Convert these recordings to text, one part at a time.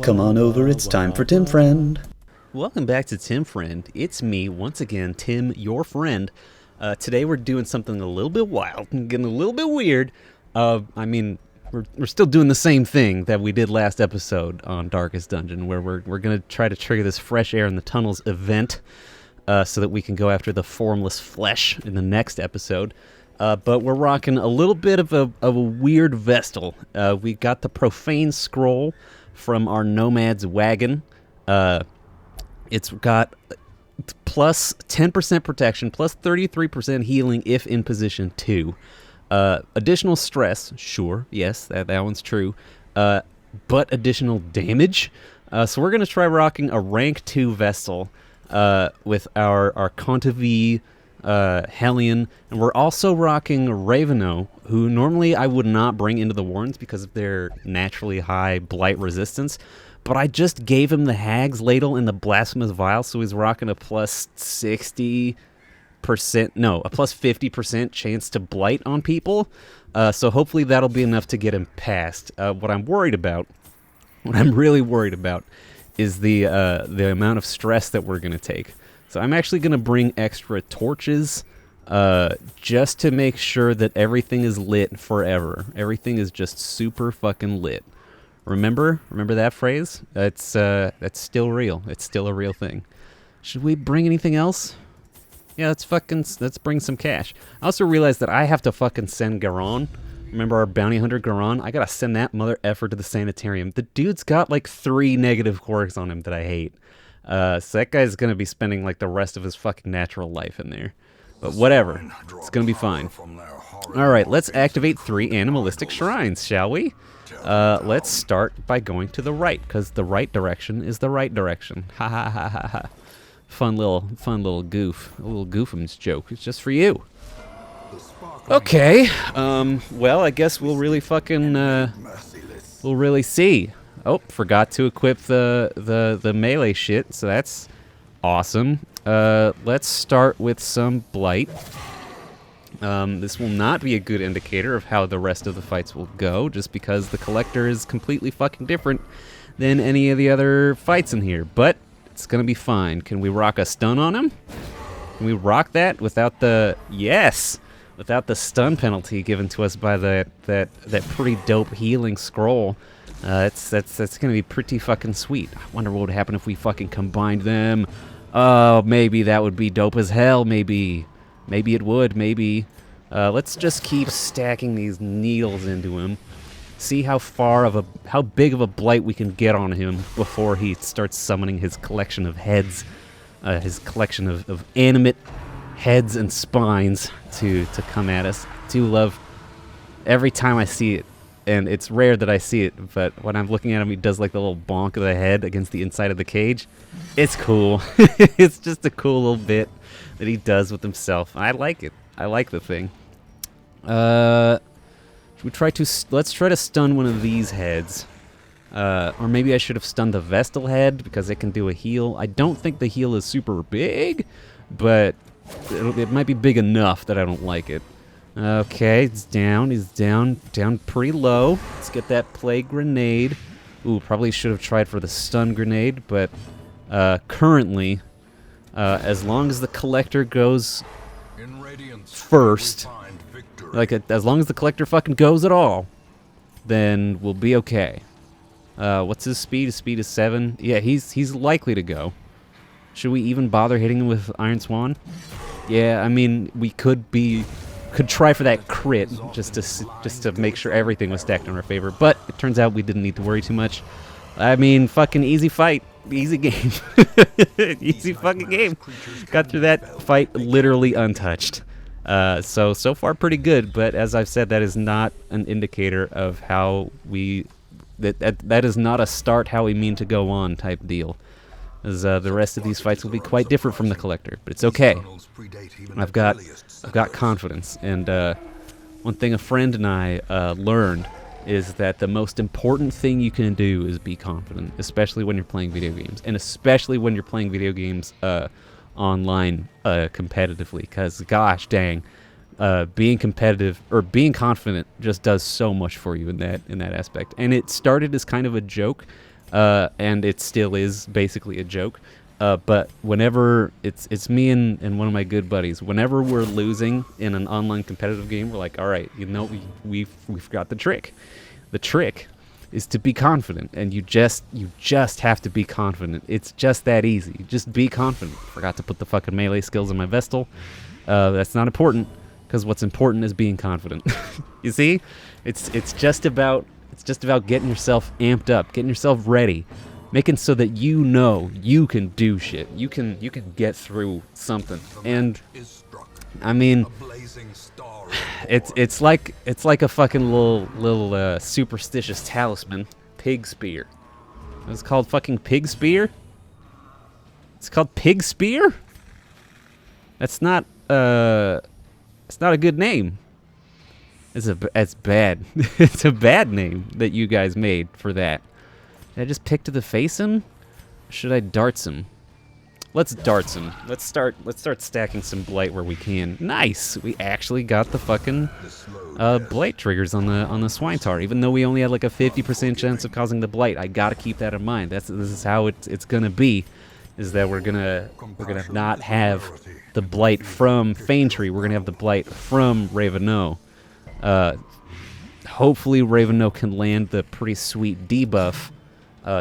Come on over, it's time for Tim Friend. Welcome back to Tim Friend. It's me, once again, Tim, your friend. Today we're doing something a little bit wild and getting a little bit weird. We're still doing the same thing that we did last episode on Darkest Dungeon, where we're going to try to trigger this Fresh Air in the Tunnels event so that we can go after the Formless Flesh in the next episode. But we're rocking a little bit of a weird Vestal. We got the Profane Scroll from our Nomad's Wagon. It's got plus 10% protection, plus 33% healing if in position 2. Additional stress, sure, yes, that one's true. But additional damage. So we're going to try rocking a rank 2 Vestal with our Contavi Hellion, and we're also rocking Raveno, who normally I would not bring into the Warrens because of their naturally high blight resistance, but I just gave him the Hag's Ladle and the Blasphemous Vial, so he's rocking a plus 60%, no, a plus 50% chance to blight on people, so hopefully that'll be enough to get him past. What I'm really worried about is the amount of stress that we're going to take. So I'm actually going to bring extra torches just to make sure that everything is lit forever. Everything is just super fucking lit. Remember that phrase? That's still real. It's still a real thing. Should we bring anything else? Yeah, let's bring some cash. I also realized that I have to fucking send Garon. Remember our bounty hunter Garon? I gotta send that mother effer to the sanitarium. The dude's got like 3 negative quirks on him that I hate. So that guy's gonna be spending like the rest of his fucking natural life in there. But whatever, it's gonna be fine. Alright, let's activate 3 animalistic shrines, shall we? Let's start by going to the right, because the right direction is the right direction. Ha ha ha ha ha. Fun little goof. A little goofums joke. It's just for you. Okay, well, I guess we'll really fucking, we'll really see. Oh, forgot to equip the melee shit, so that's awesome. Let's start with some blight. This will not be a good indicator of how the rest of the fights will go, just because the collector is completely fucking different than any of the other fights in here, but it's gonna be fine. Can we rock a stun on him? Can we rock that without the... Yes! Without the stun penalty given to us by that pretty dope healing scroll. That's gonna be pretty fucking sweet. I wonder what would happen if we fucking combined them. Oh, maybe that would be dope as hell. Maybe it would. Maybe. Let's just keep stacking these needles into him. See how big of a blight we can get on him before he starts summoning his collection of heads, his collection of animate heads and spines to come at us. I do love every time I see it. And it's rare that I see it, but when I'm looking at him, he does like the little bonk of the head against the inside of the cage. It's cool. It's just a cool little bit that he does with himself. I like it. I like the thing. Let's try to stun one of these heads. Or maybe I should have stunned the Vestal head because it can do a heal. I don't think the heal is super big, but it might be big enough that I don't like it. Okay, he's down pretty low. Let's get that plague grenade. Ooh, probably should have tried for the stun grenade, but currently, as long as the collector goes first, as long as the collector fucking goes at all, then we'll be okay. What's his speed? His speed is 7. Yeah, he's likely to go. Should we even bother hitting him with Iron Swan? Yeah, I mean, we could try for that crit just to make sure everything was stacked in our favor, but it turns out we didn't need to worry too much. I mean, fucking easy fight, easy game. Easy fucking game. Got through that fight literally untouched. So far pretty good, but as I've said, that is not an indicator of how that is not a start how we mean to go on type deal. As the rest of these fights will be quite different from the collector, but it's okay. I've got confidence, and one thing a friend and I learned is that the most important thing you can do is be confident, especially when you're playing video games, and especially when you're playing video games online competitively, because gosh dang, being competitive or being confident just does so much for you in that aspect. And it started as kind of a joke and it still is basically a joke. But whenever it's me and one of my good buddies, whenever we're losing in an online competitive game, we're like, all right, we forgot the trick. The trick is to be confident, and you just have to be confident. It's just that easy. Just be confident. Forgot to put the fucking melee skills in my Vestal. That's not important, because what's important is being confident. You see, it's just about getting yourself amped up, getting yourself ready, making so that you know you can do shit. You can get through something. And I mean, it's like a fucking little superstitious talisman, pig spear. It's called fucking pig spear. It's called pig spear. That's not it's not a good name. It's bad. It's a bad name that you guys made for that. Should I just pick to the face him? Or should I darts him? Let's darts him. Let's start stacking some blight where we can. Nice. We actually got the fucking blight triggers on the Swintar, even though we only had like a 50% chance of causing the blight. I gotta keep that in mind. This is how it's gonna be. Is that we're gonna not have the blight from Faintree. We're gonna have the blight from Raveno. Hopefully Raveno can land the pretty sweet debuff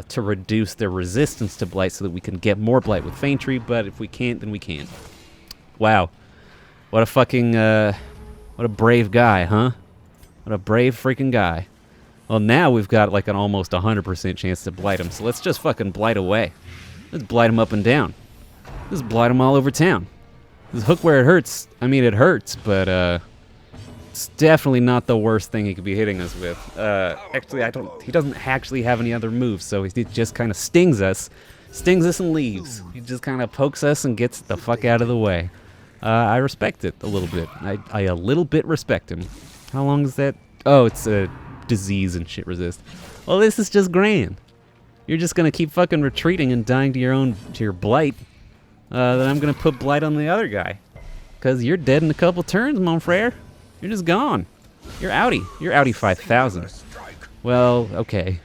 to reduce their resistance to blight so that we can get more blight with Faintree, but if we can't, then we can't. Wow. What a fucking, what a brave guy, huh? What a brave freaking guy. Well, now we've got like an almost 100% chance to blight him, so let's just fucking blight away. Let's blight him up and down. Let's blight him all over town. This hook where it hurts, I mean, it hurts, but, it's definitely not the worst thing he could be hitting us with. Actually, he doesn't actually have any other moves, so he just kind of stings us and leaves. He just kind of pokes us and gets the fuck out of the way. I respect it a little bit. I a little bit respect him. How long is that? Oh, it's a disease and shit resist. Well, this is just grand. You're just gonna keep fucking retreating and dying to your blight. Then I'm gonna put blight on the other guy, cause you're dead in a couple turns, mon frere. You're just gone. You're outie. You're outie 5,000. Well, okay.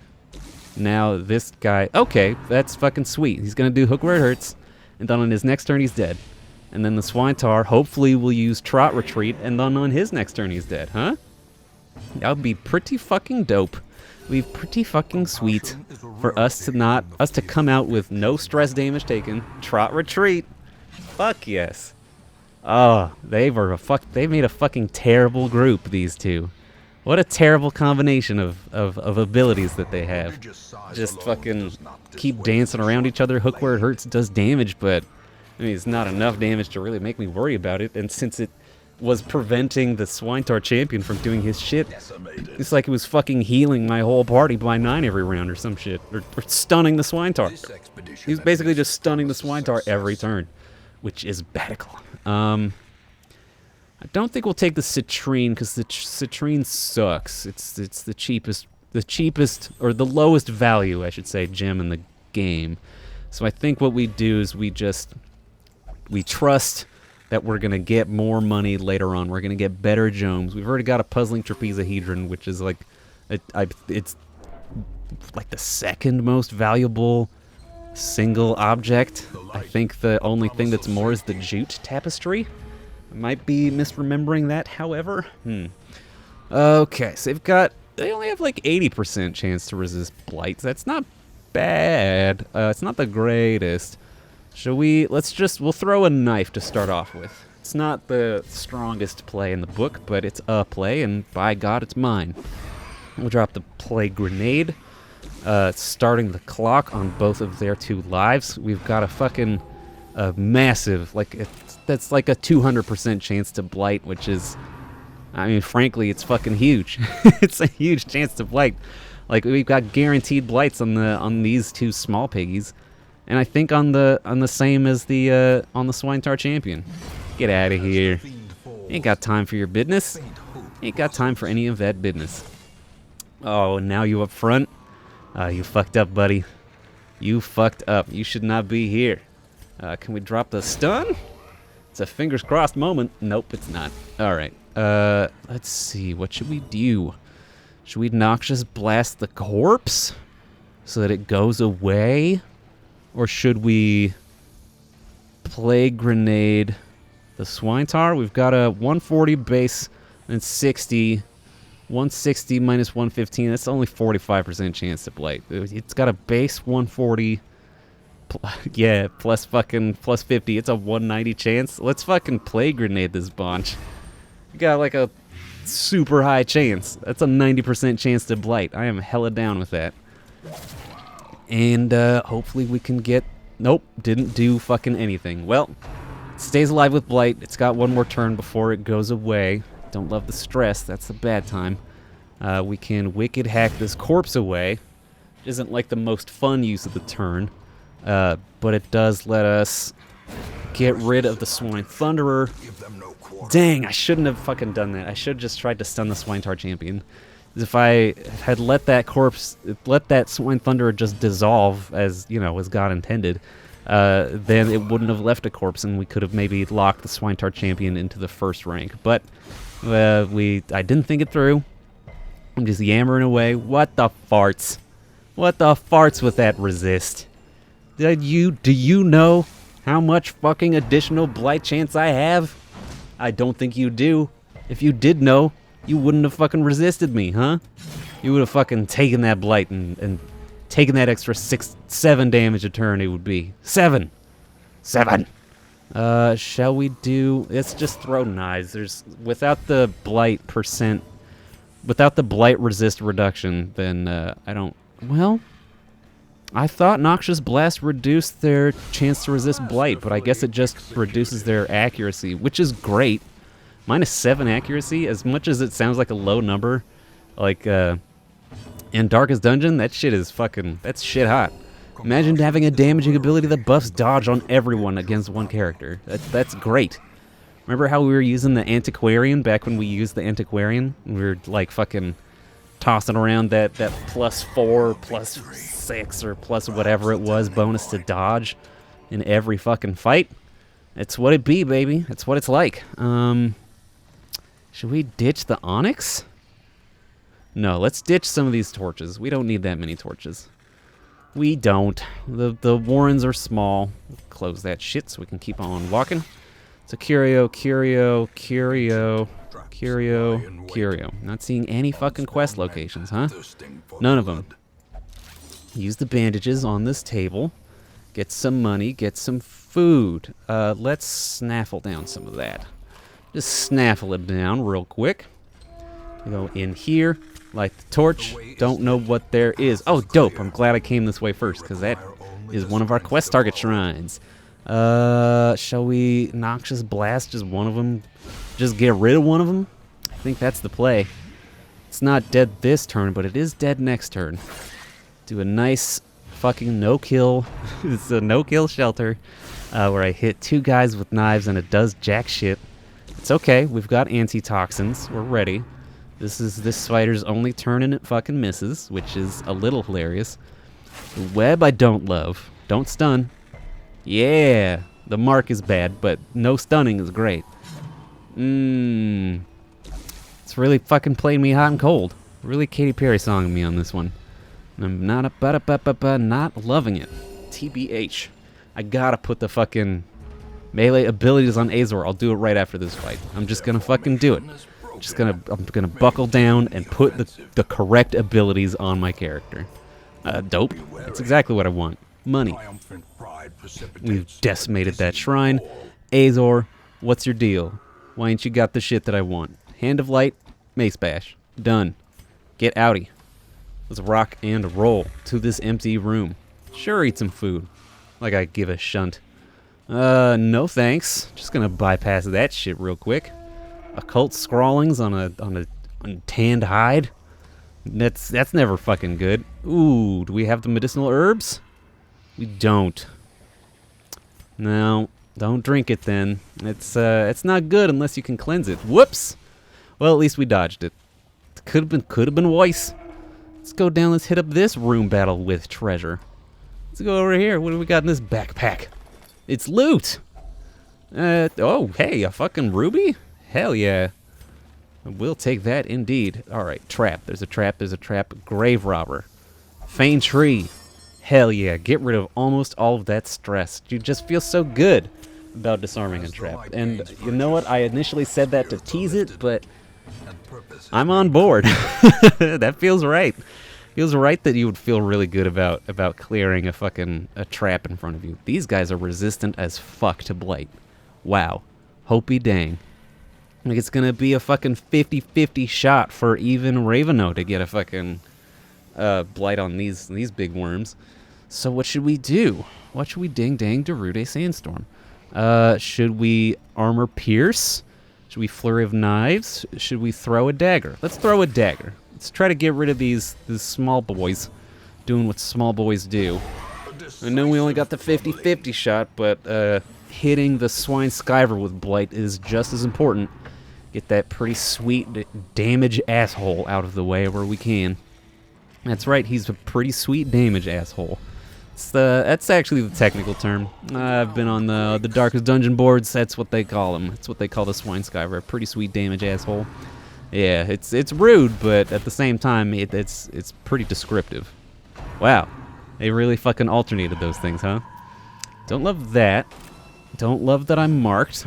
Now this guy... Okay, that's fucking sweet. He's gonna do hook where it hurts, and then on his next turn he's dead. And then the Swintar hopefully will use Trot Retreat, and then on his next turn he's dead, huh? That would be pretty fucking dope. It'd be pretty fucking sweet for us to come out with no stress damage taken. Trot Retreat. Fuck yes. Oh, they made a fucking terrible group, these two. What a terrible combination of abilities that they have. Just fucking keep dancing around each other. Hook where it hurts does damage, but I mean, it's not enough damage to really make me worry about it. And since it was preventing the Swintar champion from doing his shit, it's like it was fucking healing my whole party by 9 every round or some shit. Or stunning the Swintar. He was basically just stunning the Swintar every turn, which is badical. I don't think we'll take the Citrine because the Citrine sucks. It's the cheapest or the lowest value, I should say, gem in the game. So I think what we do is we trust that we're gonna get more money later on. We're gonna get better gems. We've already got a puzzling trapezahedron, which is like, it's like the second most valuable single object. I think the only thing that's more is the jute tapestry. I might be misremembering that, however. Okay, so they only have like 80% chance to resist blights. That's not bad. It's not the greatest. We'll throw a knife to start off with. It's not the strongest play in the book, but it's a play, and by God, it's mine. We'll drop the play grenade. Starting the clock on both of their 2 lives. We've got a fucking massive, that's like a 200% chance to blight, which is, I mean, frankly, it's fucking huge. It's a huge chance to blight. Like, we've got guaranteed blights on these 2 small piggies, and I think on the same as the Swintar champion. Get out of here. You ain't got time for your business. You ain't got time for any of that business. Oh, now you up front. You fucked up, buddy. You fucked up. You should not be here. Can we drop the stun? It's a fingers crossed moment. Nope, it's not. Alright. Let's see. What should we do? Should we noxious blast the corpse? so that it goes away? Or should we plague grenade the swine tar? We've got a 140 base and 60. 160 minus 115. That's only 45% chance to blight. It's got a base 140. Yeah, plus 50. It's a 190 chance. Let's fucking plague grenade this bunch. We got like a super high chance. That's a 90% chance to blight. I am hella down with that. And hopefully we can get... Nope, didn't do fucking anything. Well, it stays alive with blight. It's got one more turn before it goes away. Don't love the stress. That's the bad time. We can wicked hack this corpse away. Isn't like the most fun use of the turn. But it does let us get rid of the Swine Thunderer. Dang, I shouldn't have fucking done that. I should have just tried to stun the Swine-Tar champion. If I had let that Swine Thunderer just dissolve as, you know, as God intended, then it wouldn't have left a corpse and we could have maybe locked the Swine-Tar champion into the first rank. But I didn't think it through. I'm just yammering away. What the farts? What the farts with that resist? Do you know how much fucking additional blight chance I have? I don't think you do. If you did know, you wouldn't have fucking resisted me, huh? You would have fucking taken that blight and taken that extra 7 damage a turn. It would be 7. Shall we do... Let's just throw knives. Without the blight resist reduction, then I don't... Well, I thought Noxious Blast reduced their chance to resist blight, but I guess it just reduces their accuracy, which is great. -7 accuracy, as much as it sounds like a low number, like in Darkest Dungeon, that shit is fucking... That's shit hot. Imagine having a damaging ability that buffs dodge on everyone against one character. That's great. Remember how we were using the Antiquarian back when we used the Antiquarian? We were like fucking tossing around that +4, +6, or plus whatever it was bonus to dodge in every fucking fight. It's what it be, baby. It's what it's like. Should we ditch the Onyx? No, let's ditch some of these torches. We don't need that many torches. We don't. The warrens are small. Close that shit so we can keep on walking. So Curio. Not seeing any fucking quest locations, huh? None of them. Use the bandages on this table. Get some money, get some food. Let's snaffle down some of that. Just snaffle it down real quick. Go in here, light the torch. Don't know what there is. Oh, dope. I'm glad I came this way first, because that is one of our quest target shrines. Shall we Noxious Blast just one of them? Just get rid of one of them? I think that's the play. It's not dead this turn, but it is dead next turn. Do a nice fucking no-kill. It's a no-kill shelter where I hit 2 guys with knives and it does jack shit. It's okay. We've got antitoxins. We're ready. This fighter's only turn and it fucking misses, which is a little hilarious. The web I don't love. Don't stun. Yeah. The mark is bad, but no stunning is great. It's really fucking playing me hot and cold. Really Katy Perry songing me on this one. I'm not not loving it. TBH. I gotta put the fucking melee abilities on Azor. I'll do it right after this fight. I'm just gonna fucking do it. I'm gonna buckle down and put the correct abilities on my character. Dope. That's exactly what I want. Money. We've decimated that shrine. Azor, what's your deal? Why ain't you got the shit that I want? Hand of Light, Mace Bash. Done. Get outie. Let's rock and roll to this empty room. Sure, eat some food. Like I give a shunt. No thanks. Just gonna bypass that shit real quick. Occult scrawlings on a tanned hide. That's never fucking good. Ooh, do we have the medicinal herbs? We don't. No, don't drink it then. It's not good unless you can cleanse it. Whoops. Well, at least we dodged it. Could have been worse. Let's go down. Let's hit up this room battle with treasure. Let's go over here. What do we got in this backpack? It's loot. Oh, hey, a fucking ruby? Hell yeah. We'll take that indeed. All right, trap. There's a trap. Grave robber. Feign tree. Hell yeah, get rid of almost all of that stress. You just feel so good about disarming a trap. And you know what? I initially said that to tease it, but I'm on board. That feels right. Feels right that you would feel really good about clearing a trap in front of you. These guys are resistant as fuck to blight. Wow. Hopey dang. Like it's gonna be a fucking 50-50 shot for even Raveno to get a fucking blight on these big worms. So what should we do? What should we ding dang Derude Sandstorm? Should we armor pierce? Should we flurry of knives? Should we throw a dagger? Let's throw a dagger. Let's try to get rid of these small boys doing what small boys do. I know we only got the 50-50 shot, but hitting the Swine Skyver with blight is just as important. Get that pretty sweet damage asshole out of the way where we can. That's right, he's a pretty sweet damage asshole. That's actually the technical term. I've been on the Darkest Dungeon boards. That's what they call him. That's what they call the Swine Skyver. A pretty sweet damage asshole. Yeah, it's rude, but at the same time, it's pretty descriptive. Wow, they really fucking alternated those things, huh? Don't love that. Don't love that I'm marked.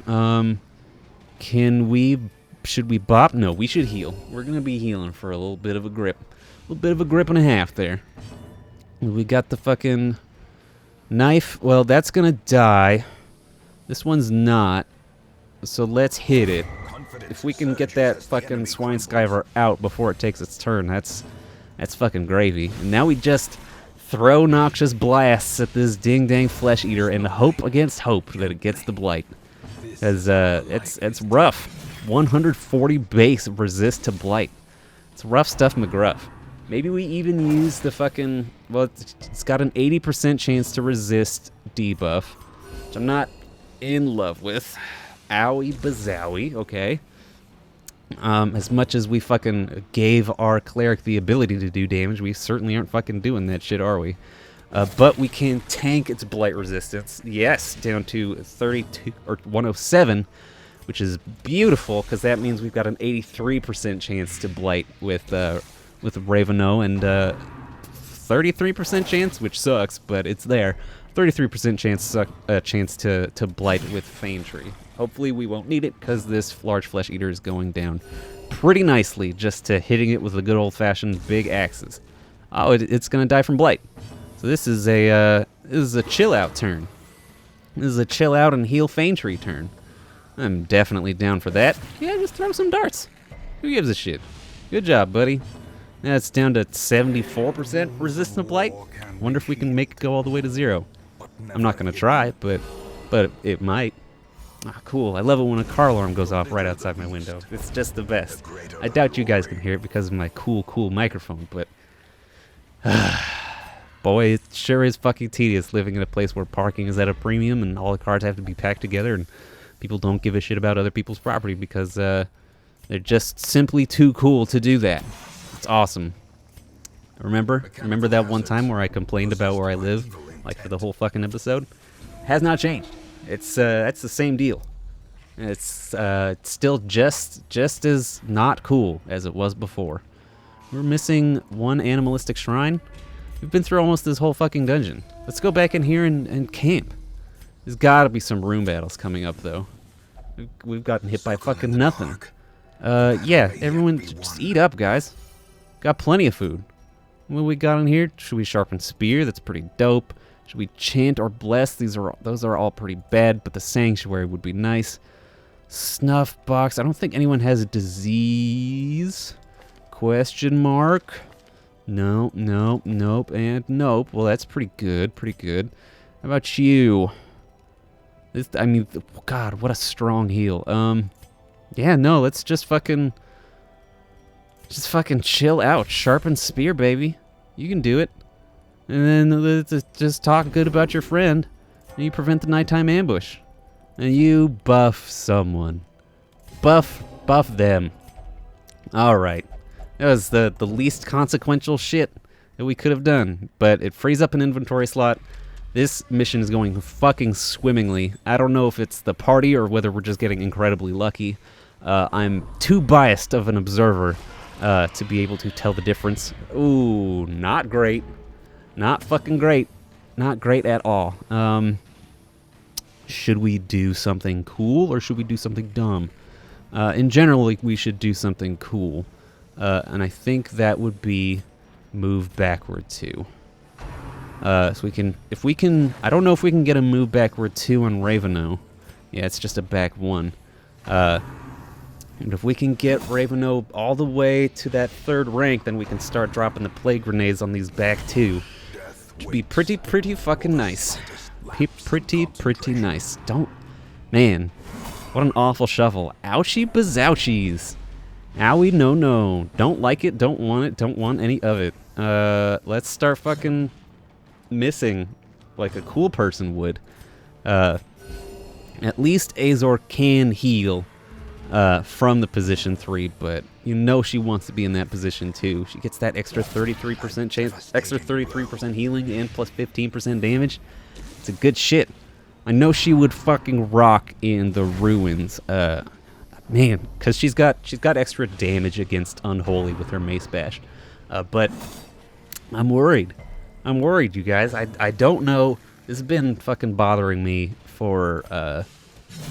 Should we bop? No, we should heal. We're gonna be healing for a little bit of a grip. A little bit of a grip and a half there. We got the fucking knife. Well, that's gonna die. This one's not. So let's hit it. If we can get that fucking Swine Skyver out before it takes its turn, that's fucking gravy. And now we just throw noxious blasts at this ding-dang flesh eater and hope against hope that it gets the blight. As it's rough. 140 base resist to blight. It's rough stuff, McGruff. Maybe we even use the fucking... Well, it's got an 80% chance to resist debuff, which I'm not in love with. Owie bazowie, okay. As much as we fucking gave our cleric the ability to do damage, we certainly aren't fucking doing that shit, are we? But we can tank its blight resistance. Yes, down to 32 or 107, which is beautiful because that means we've got an 83% chance to blight with Raveno and 33% chance, which sucks, but it's there. 33% chance to blight with Feign Tree. Hopefully we won't need it because this large flesh eater is going down pretty nicely just to hitting it with the good old-fashioned big axes. Oh, it's gonna die from blight. So this is a chill out turn. This is a chill out and heal Feign Tree turn. I'm definitely down for that. Yeah, just throw some darts. Who gives a shit? Good job, buddy. That's down to 74% resistant to blight. Wonder if we can make it go all the way to 0. I'm not gonna try, but it might. Ah, cool. I love it when a car alarm goes off right outside my window. It's just the best. I doubt you guys can hear it because of my cool microphone, but... boy, it sure is fucking tedious living in a place where parking is at a premium and all the cars have to be packed together and people don't give a shit about other people's property because they're just simply too cool to do that. It's awesome. Remember that one time where I complained about where I live, like for the whole fucking episode? Has not changed. It's the same deal. It's still just as not cool as it was before. We're missing one animalistic shrine. We've been through almost this whole fucking dungeon. Let's go back in here and camp. There's gotta be some room battles coming up though. We've gotten hit by fucking nothing. Yeah, everyone just eat up, guys. Got plenty of food. What we got in here? Should we sharpen spear? That's pretty dope. Should we chant or bless? Those are all pretty bad, but the sanctuary would be nice. Snuff box. I don't think anyone has a disease. Question mark. No, nope, and nope. Well, that's pretty good, How about you? I mean, God, what a strong heal. Yeah, no, let's just fucking chill out. Sharpen spear, baby. You can do it. And then let's just talk good about your friend. And you prevent the nighttime ambush. And you buff someone. Buff them. Alright. That was the least consequential shit that we could have done. But it frees up an inventory slot. This mission is going fucking swimmingly. I don't know if it's the party or whether we're just getting incredibly lucky. I'm too biased of an observer to be able to tell the difference. Ooh, not great. Not fucking great. Not great at all. Should we do something cool or should we do something dumb? In general, we should do something cool. And I think that would be move backward 2. So if we can, I don't know if we can get a move backward 2 on Raveno. Yeah, it's just a back 1. And if we can get Raveno all the way to that 3rd rank, then we can start dropping the plague grenades on these back 2. Which would be pretty fucking nice. Pretty nice. Man, what an awful shuffle. Ouchie bazouchies. Owie no. Don't like it, don't want it, don't want any of it. Let's start fucking missing like a cool person would. At least Azor can heal from the position 3, but you know she wants to be in that position too. She gets that extra 33% chance, extra 33% healing and plus 15% damage. It's a good shit. I know she would fucking rock in the ruins. Man, because she's got extra damage against Unholy with her Mace Bash. But I'm worried. You guys. I don't know. This has been fucking bothering me for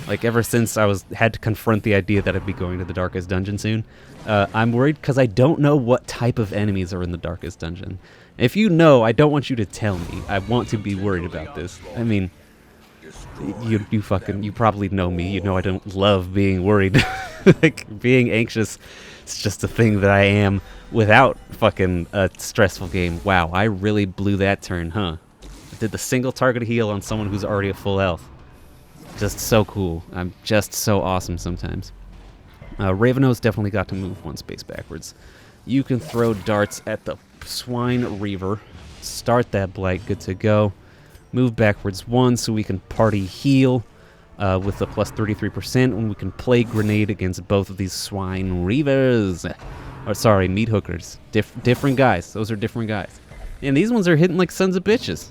like ever since I had to confront the idea that I'd be going to the Darkest Dungeon soon. I'm worried because I don't know what type of enemies are in the Darkest Dungeon. If you know, I don't want you to tell me. I want to be worried about this. I mean, you probably know me. You know I don't love being worried. Like, being anxious, it's just a thing that I am without fucking a stressful game. Wow, I really blew that turn, huh? I did the single target heal on someone who's already at full health. Just so cool. I'm just so awesome sometimes. Raveno's definitely got to move 1 space backwards. You can throw darts at the Swine Reaver. Start that Blight, good to go. Move backwards 1 so we can party heal with the plus 33%, and we can play grenade against both of these Swine Reavers. Or sorry, meat hookers. Different guys. Those are different guys. And these ones are hitting like sons of bitches.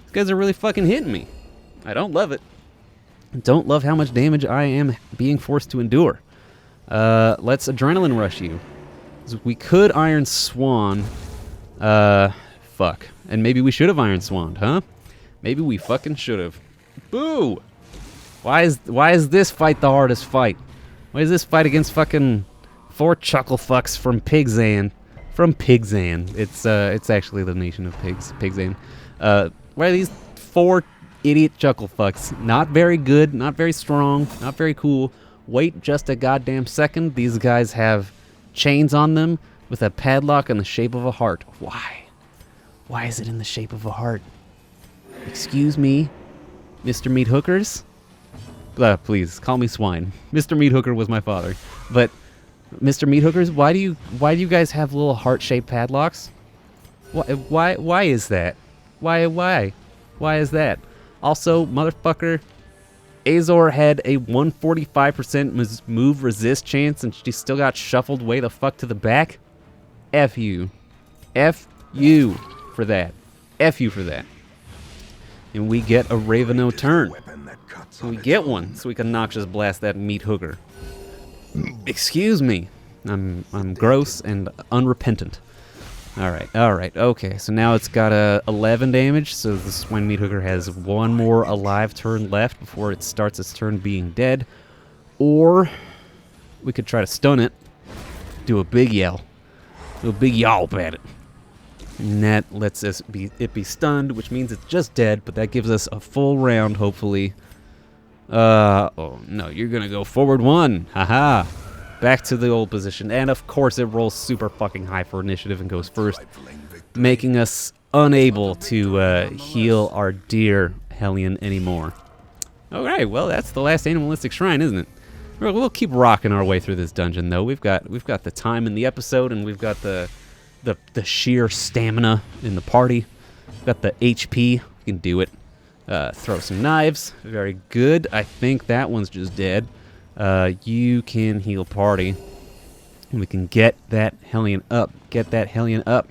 These guys are really fucking hitting me. I don't love it. Don't love how much damage I am being forced to endure. Let's adrenaline rush you. We could Iron Swan. Fuck. And maybe we should have Iron Swanned, huh? Maybe we fucking should have. Boo! Why is this fight the hardest fight? Why is this fight against fucking 4 chuckle fucks from Pigzan? From Pigzan. It's actually the nation of pigs. Pigzan. Why are these 4 idiot chuckle fucks? Not very good, not very strong, not very cool. Wait just a goddamn second. These guys have chains on them with a padlock in the shape of a heart. Why? Why is it in the shape of a heart? Excuse me, Mr. Meat Hookers? Please, call me Swine. Mr. Meat Hooker was my father. But, Mr. Meat Hookers, why do you guys have little heart-shaped padlocks? Why is that? Why is that? Also, motherfucker, Azor had a 145% move resist chance and she still got shuffled way the fuck to the back? F you. F you for that. F you for that. And we get a Raveno turn. So we get one, so we can noxious blast that meat hooker. Excuse me. I'm gross and unrepentant. Alright, okay. So now it's got 11 damage, so the Swine Meat Hooker has 1 more alive turn left before it starts its turn being dead. Or we could try to stun it. Do a big yell. Do a big yelp at it. And that lets it be stunned, which means it's just dead, but that gives us a full round, hopefully. Oh no, you're gonna go forward 1. Haha. Back to the old position, and of course it rolls super fucking high for initiative and goes first, making us unable to heal our dear Hellion anymore. Alright, well that's the last animalistic shrine, isn't it? We'll keep rocking our way through this dungeon though. We've got the time in the episode, and we've got the sheer stamina in the party. We've got the HP, we can do it. Throw some knives, very good. I think that one's just dead. You can heal party. We can get that Hellion up. Get that Hellion up.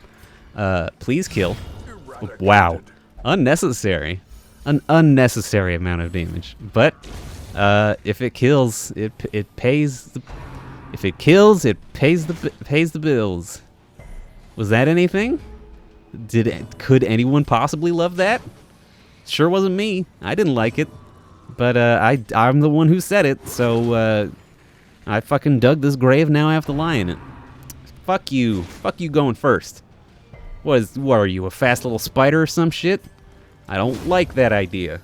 Please kill. Wow. Unnecessary. An unnecessary amount of damage. But if it kills, it pays the if it kills, it pays the bills. Was that anything? Could anyone possibly love that? Sure wasn't me. I didn't like it. But I'm the one who said it, so I fucking dug this grave, now I have to lie in it. Fuck you. Fuck you going first. What are you, a fast little spider or some shit? I don't like that idea.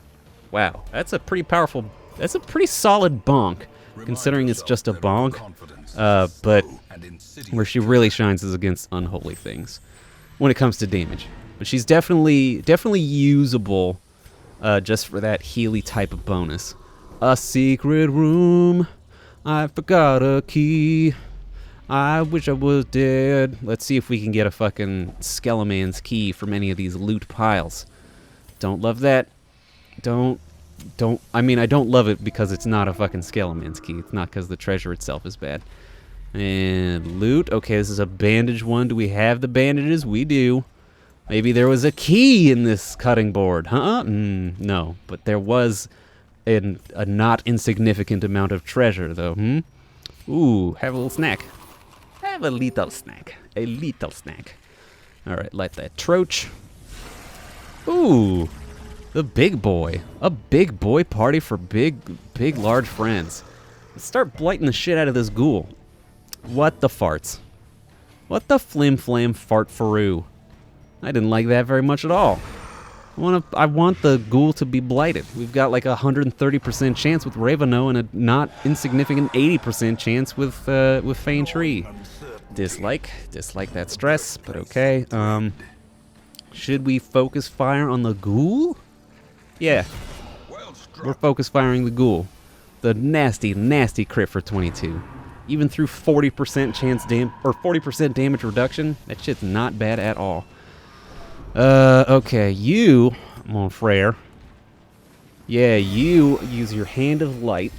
Wow, that's a pretty powerful, that's a pretty solid bonk, considering it's just a bonk. But where she really shines is against unholy things when it comes to damage. But she's definitely usable just for that Healy type of bonus. A secret room, I forgot a key. I wish I was dead. Let's see if we can get a fucking Skeleman's key from any of these loot piles. Don't love that. I mean, I don't love it because it's not a fucking Skeleman's key. It's not because the treasure itself is bad. And loot. Okay, this is a bandage one. Do we have the bandages? We do. Maybe there was a key in this cutting board, huh? No, but there was a not insignificant amount of treasure, though. Ooh, have a little snack. Have a little snack. A little snack. All right, light that torch. Ooh, the big boy. A big boy party for big, large friends. Let's start blighting the shit out of this ghoul. What the farts? What the flim-flam fart-faroo? I didn't like that very much at all. I want the ghoul to be blighted. We've got like a 130% chance with Raveno and a not insignificant 80% chance with Fane Tree. Dislike that stress, but okay. Should we focus fire on the ghoul? Yeah, we're focus firing the ghoul. The nasty crit for 22. Even through 40% chance 40% damage reduction, that shit's not bad at all. Okay, you, mon frere. Yeah, you use your Hand of Light,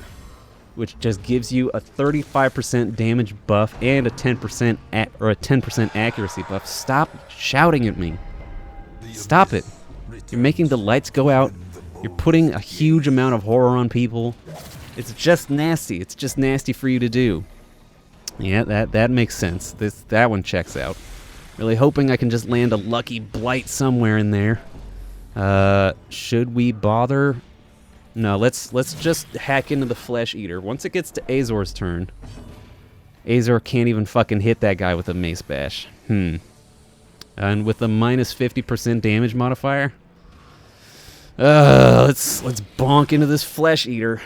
which just gives you a 35% damage buff and a 10% or a 10% accuracy buff. Stop shouting at me. Stop it. You're making the lights go out. You're putting a huge amount of horror on people. It's just nasty. It's just nasty for you to do. Yeah, that makes sense. That one checks out. Really hoping I can just land a lucky blight somewhere in there. Should we bother? No, let's just hack into the Flesh Eater. Once it gets to Azor's turn, Azor can't even fucking hit that guy with a Mace Bash. And with a minus 50% damage modifier, let's bonk into this Flesh Eater.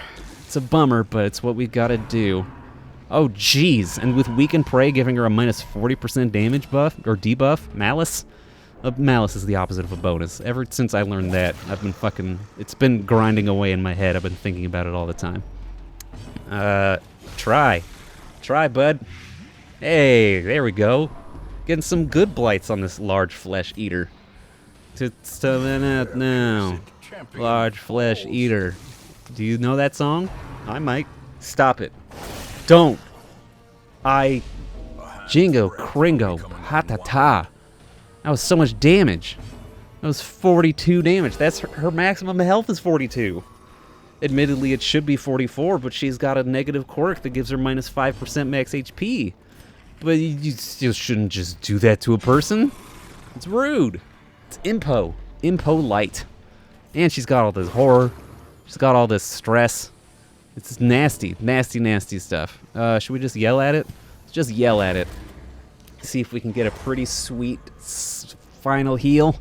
It's a bummer, but it's what we gotta do. Oh, jeez. And with Weaken Prey giving her a minus 40% damage buff, or debuff, Malice? Malice is the opposite of a bonus. Ever since I learned that, I've been it's been grinding away in my head. I've been thinking about it all the time. Try, bud. Hey, there we go. Getting some good blights on this large Flesh Eater. Now. Large Flesh Eater. Do you know that song? I might. Stop it. Don't. Jingo, Kringo, Hatata. That was so much damage. That was 42 damage. That's her maximum health is 42. Admittedly, it should be 44, but she's got a negative quirk that gives her minus 5% max HP. But you still shouldn't just do that to a person. It's rude. It's Impo. Impo light. And she's got all this horror. She's got all this stress. It's nasty stuff. Should we just yell at it? Let's just yell at it. See if we can get a pretty sweet final heal.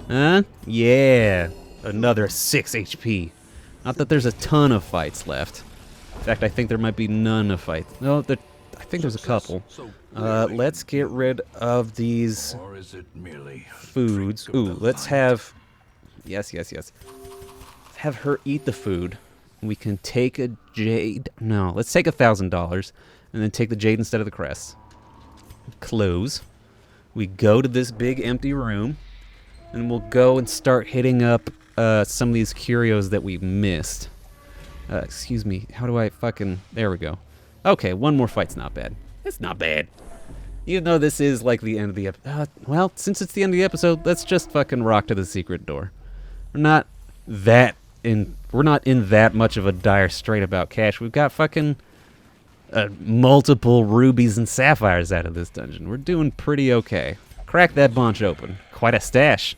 Huh? Yeah. Another 6 HP. Not that there's a ton of fights left. In fact, I think there might be none of fights. No, I think there's a couple. Let's get rid of these foods. Ooh, let's have... Yes. Have her eat the food. We can take a jade. No, let's take $1,000 and then take the jade instead of the crest. Close. We go to this big empty room, and we'll go and start hitting up some of these curios that we missed. Excuse me. How do I fucking... There we go. Okay, one more fight's not bad. It's not bad. Even though this is like the end of the episode. Well, since it's the end of the episode, let's just fucking rock to the secret door. We're not in that much of a dire strait about cash. We've got fucking multiple rubies and sapphires out of this dungeon. We're doing pretty okay. Crack that bunch open. Quite a stash.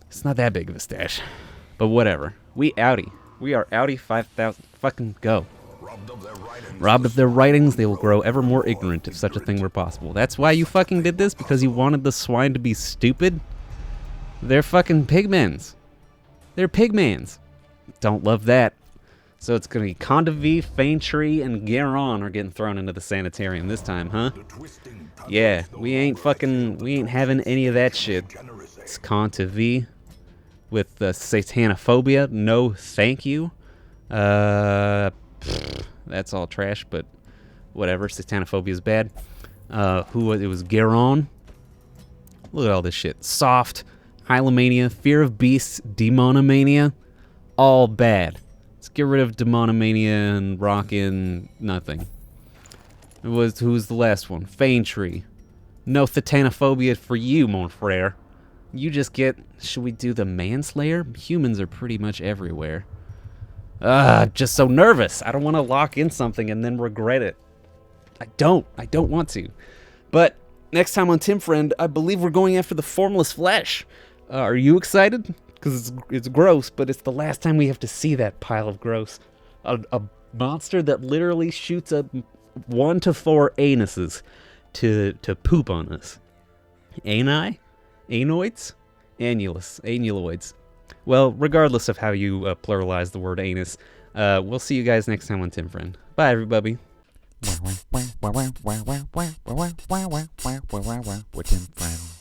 It's not that big of a stash. But whatever. We outie. We are outie 5,000. Fucking go. Robbed of their writings, they will grow ever more ignorant if such a thing were possible. That's why you fucking did this? Because you wanted the swine to be stupid? They're fucking pigmans. They're pigmans. Don't love that. So it's gonna be Condavi, Faintree, and Garon are getting thrown into the sanitarium this time, huh? Yeah, we ain't having any of that shit. It's Condavi with Satanophobia. No, thank you. That's all trash, but whatever. Satanophobia is bad. Who was it? Was Garon. Look at all this shit. Soft, Hylomania, Fear of Beasts, Demonomania, all bad. Let's get rid of Demonomania and rock in nothing. Who's the last one? Faintree. No Thetanophobia for you, mon frere. You just get... Should we do the Manslayer? Humans are pretty much everywhere. Just so nervous. I don't want to lock in something and then regret it. I don't want to. But next time on Tim Friend, I believe we're going after the Formless Flesh. Are you excited? Because it's gross, but it's the last time we have to see that pile of gross. A monster that literally shoots up 1 to 4 anuses to poop on us. Ani? Anoids? Annuloids. Well, regardless of how you pluralize the word anus, we'll see you guys next time on Tim Friend. Bye, everybody. We're Tim Friend.